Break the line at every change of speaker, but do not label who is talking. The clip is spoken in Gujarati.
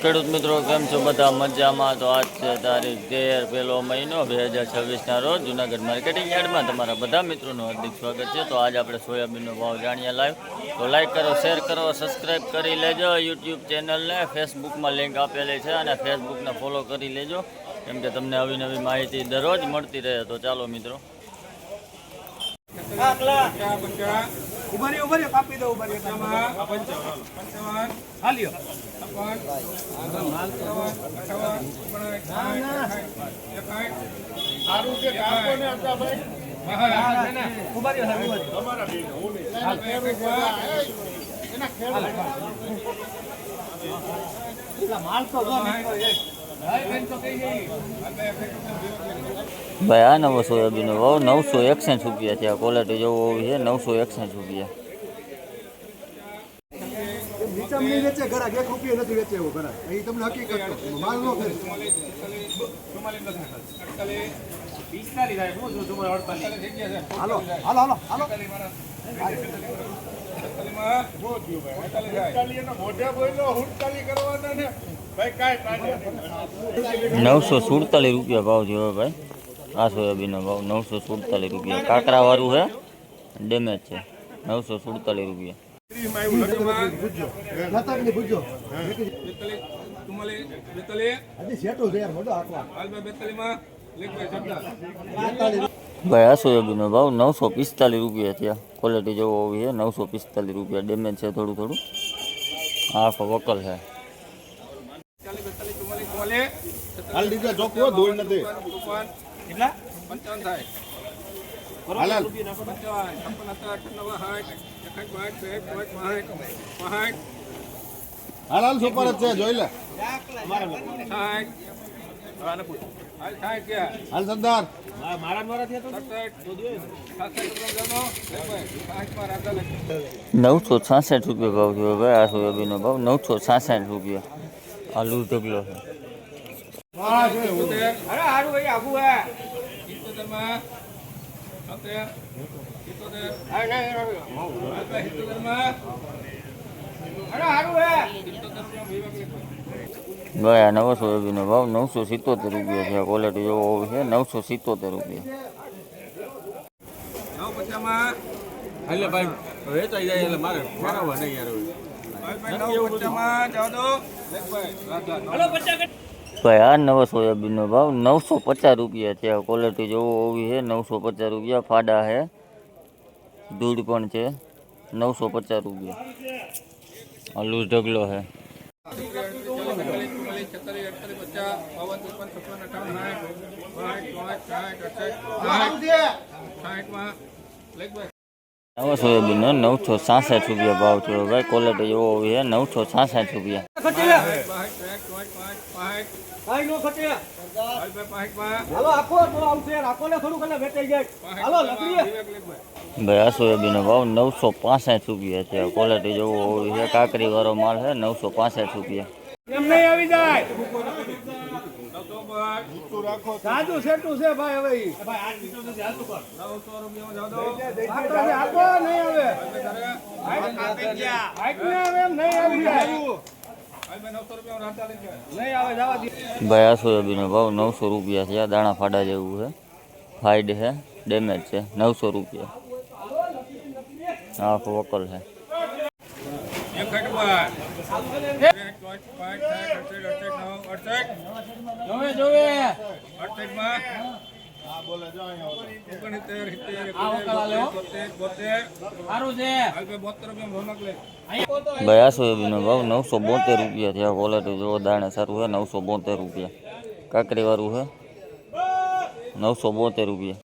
ખેડૂત મિત્રો કેમ છો બધા મજામાં? તો આજ છે તારીખ 13 પહેલો મહિનો 2026ના રોજ જૂનાગઢ માર્કેટિંગ યાર્ડમાં તમારા બધા મિત્રોનું હાર્દિક સ્વાગત છે. તો આજ આપણે સોયાબીનનો ભાવ જાણીએ લાઈવ. તો લાઈક કરો, શેર કરો, સબસ્ક્રાઈબ કરી લેજો યુટ્યુબ ચેનલને. ફેસબુકમાં લિંક આપેલી છે અને ફેસબુકને ફોલો કરી લેજો, કેમ કે તમને નવી નવી માહિતી દરરોજ મળતી રહે. તો ચાલો મિત્રો.
ઉભરી કાપી દો ઉભરી 55 હાલ્યો 58 છે કાપો ને આપડા ભાઈ ઉભરી તમારા બે એના ખેલ માલ તો જો
ભાઈ આ નવો સોયાબીનનો ભાવ 961 રૂપિયા છે. આ ક્વોલિટી જોવો હોવી છે 961 રૂપિયા.
નીચમની વેચે ઘરા 1 રૂપિયા નથી વેચે એવો ઘરા અહીં તમને હકીકત માલ નો કરે 45 થાય હું જો 48 થઈ ગયા છે. હાલો હાલો હાલો હાલો
947 રૂપિયા ભાવ છે ભાઈ. આ સોયાબીનનો ભાવ 947 રૂપિયા. કાકરા વાળું છે, ડેમેજ છે. 947 રૂપિયા. ભાઈ આ સોયાબીનનો ભાવ 945 રૂપિયા થયા. ક્વોલિટી જોવો હોવી છે 945 રૂપિયા. ડેમેજ છે થોડું થોડું. આ વકલ છે.
હાલ દીધા ચોખ્ખો ધોળ નથી કેટલા 55 થાય હાલ 55 હાલ સુપર જ છે જોઈ લે હાલ સરદાર મારા મારા થયા તો
966 રૂપિયા ભાવ થયો ભાઈ. આ સોયાબીનનો ભાવ 966 રૂપિયા. આ લૂઝ ઢગલો છે. ભાઈ આ નવો સોયાબીનનો ભાવ 977 રૂપિયા છે. ક્વોલિટી જોવો હોવી છે 977 રૂપિયા. ભાઈ આ નવો સોયાબીનનો ભાવ 950 રૂપિયા છે. ક્વોલિટી જોવો હોવી છે 950 રૂપિયા. ફાડા છે, દૂધ પણ છે. 950 રૂપિયા. આ લૂઝ ઢગલો છે. નવો સોયાબીનનો 966 રૂપિયા ભાવ થયો ભાઈ. ક્વોલિટી જોવો હોવી છે 966 રૂપિયા. ભાઈ આ સોયાબીનનો ભાવ 965 રૂપિયા છે. ક્વોલિટી જોવો હોવી છે. કાકરી વાળો માલ છે 965 રૂપિયા.
સાદું સેટું છે ભાઈ હવે
ભાઈ આ સોયાબીનનો ભાવ 900 રૂપિયા છે. દાણા ફાડા જેવું છે. ફાઈડ છે, ડેમેજ છે. 900 રૂપિયા. આ વકલ છે. ભાઈ આ સોયાબીનનો ભાવ 972 રૂપિયા છે. ક્વોલિટી જો દાણા સારું છે 972 રૂપિયા. કાકરી વાળું છે 972 રૂપિયા.